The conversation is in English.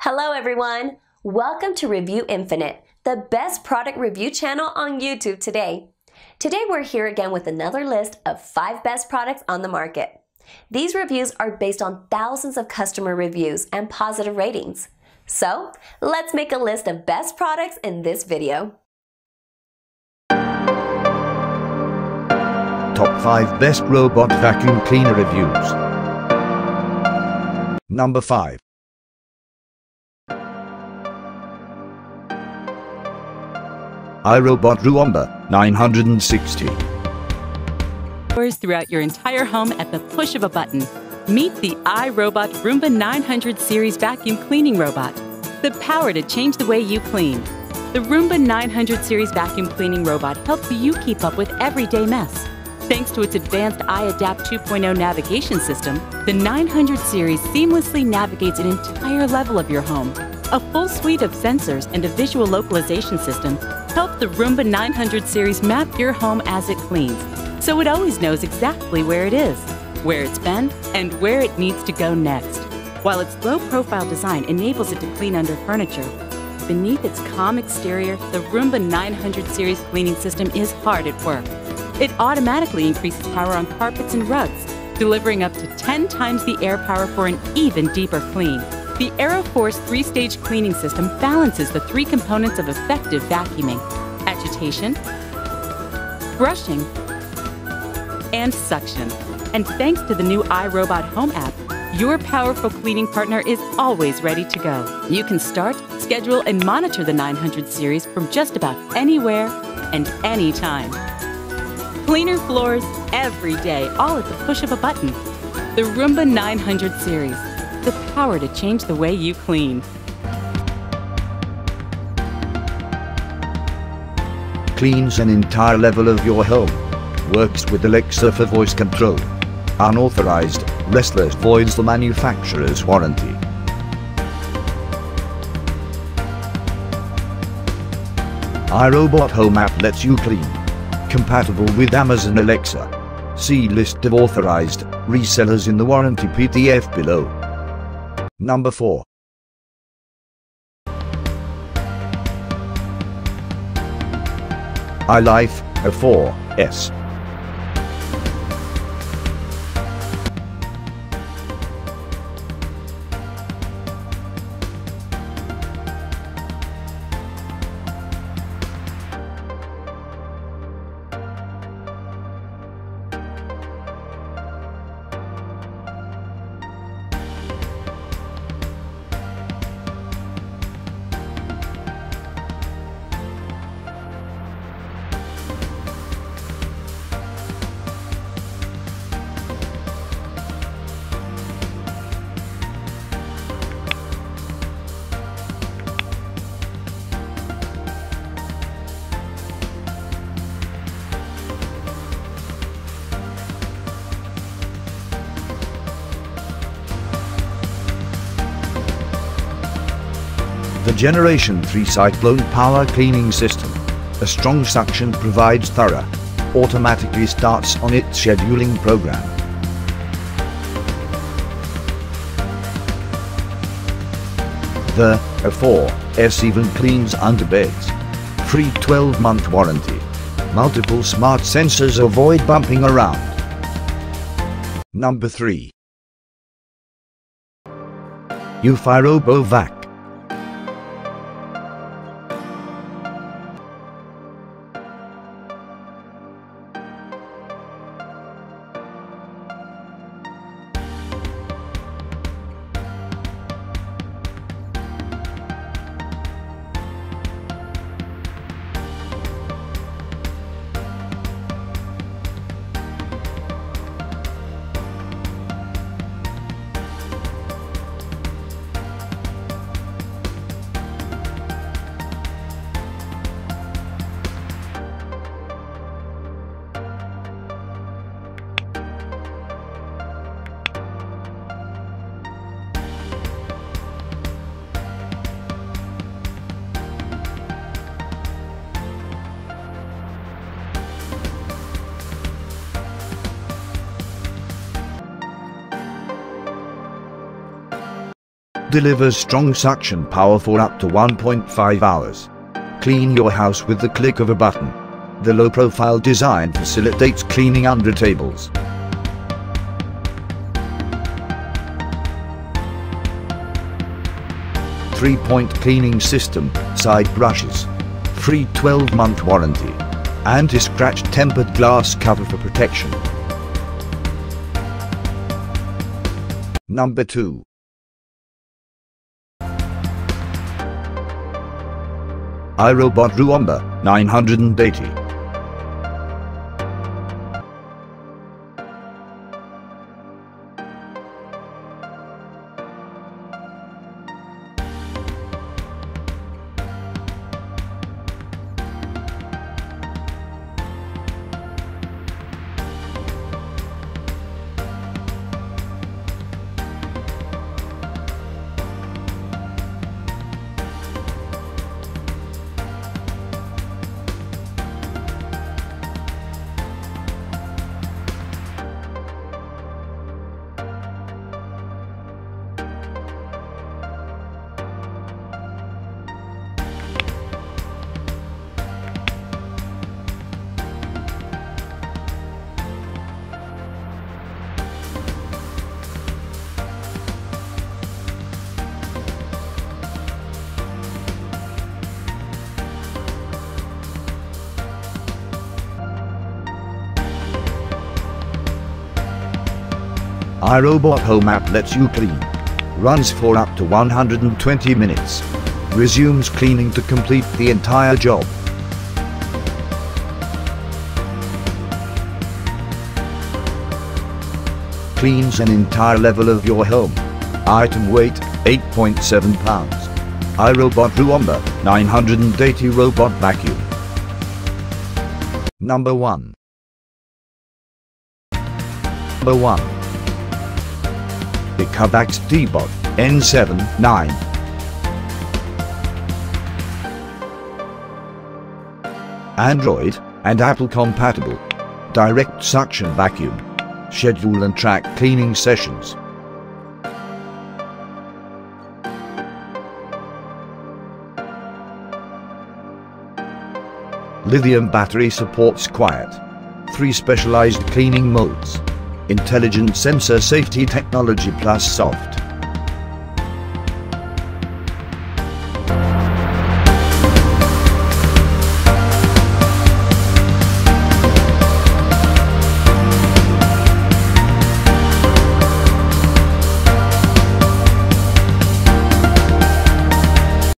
Hello everyone! Welcome to Review Infinite, the best product review channel on YouTube today. Today we're here again with another list of 5 best products on the market. These reviews are based on thousands of customer reviews and positive ratings. So, let's make a list of best products in this video. Top 5 Best Robot Vacuum Cleaner Reviews. Number 5. iRobot Roomba 960. Throughout your entire home at the push of a button. Meet the iRobot Roomba 900 series vacuum cleaning robot. The power to change the way you clean. The Roomba 900 series vacuum cleaning robot helps you keep up with everyday mess. Thanks to its advanced iAdapt 2.0 navigation system, the 900 series seamlessly navigates an entire level of your home. A full suite of sensors and a visual localization system help the Roomba 900 series map your home as it cleans, so it always knows exactly where it is, where it's been, and where it needs to go next. While its low-profile design enables it to clean under furniture, beneath its calm exterior, the Roomba 900 series cleaning system is hard at work. It automatically increases power on carpets and rugs, delivering up to 10 times the air power for an even deeper clean. The AeroForce 3-stage cleaning system balances the 3 components of effective vacuuming: agitation, brushing, and suction. And thanks to the new iRobot Home app, your powerful cleaning partner is always ready to go. You can start, schedule, and monitor the 900 series from just about anywhere and anytime. Cleaner floors every day, all at the push of a button. The Roomba 900 series. The power to change the way you clean. Cleans an entire level of your home. Works with Alexa for voice control. Unauthorized, restless voids the manufacturer's warranty. iRobot Home app lets you clean. Compatible with Amazon Alexa. See list of authorized resellers in the warranty PDF below. Number 4. iLife A4S. The Generation 3 Cyclone Power Cleaning System. A strong suction provides thorough, automatically starts on its scheduling program. The A4S even cleans under beds. Free 12-month warranty. Multiple smart sensors avoid bumping around. Number 3. Robo Vac. Delivers strong suction power for up to 1.5 hours. Clean your house with the click of a button. The low-profile design facilitates cleaning under tables. Three-point cleaning system, side brushes. Free 12-month warranty. Anti-scratch tempered glass cover for protection. Number 2. iRobot Roomba 980. iRobot Home app lets you clean. Runs for up to 120 minutes. Resumes cleaning to complete the entire job. Cleans an entire level of your home. Item weight 8.7 pounds. iRobot Roomba 980 robot vacuum. Number 1. Number 1. Ecovacs D-Bot N79. Android and Apple compatible. Direct suction vacuum. Schedule and track cleaning sessions. Lithium battery supports quiet. 3 specialized cleaning modes. Intelligent sensor safety technology plus soft.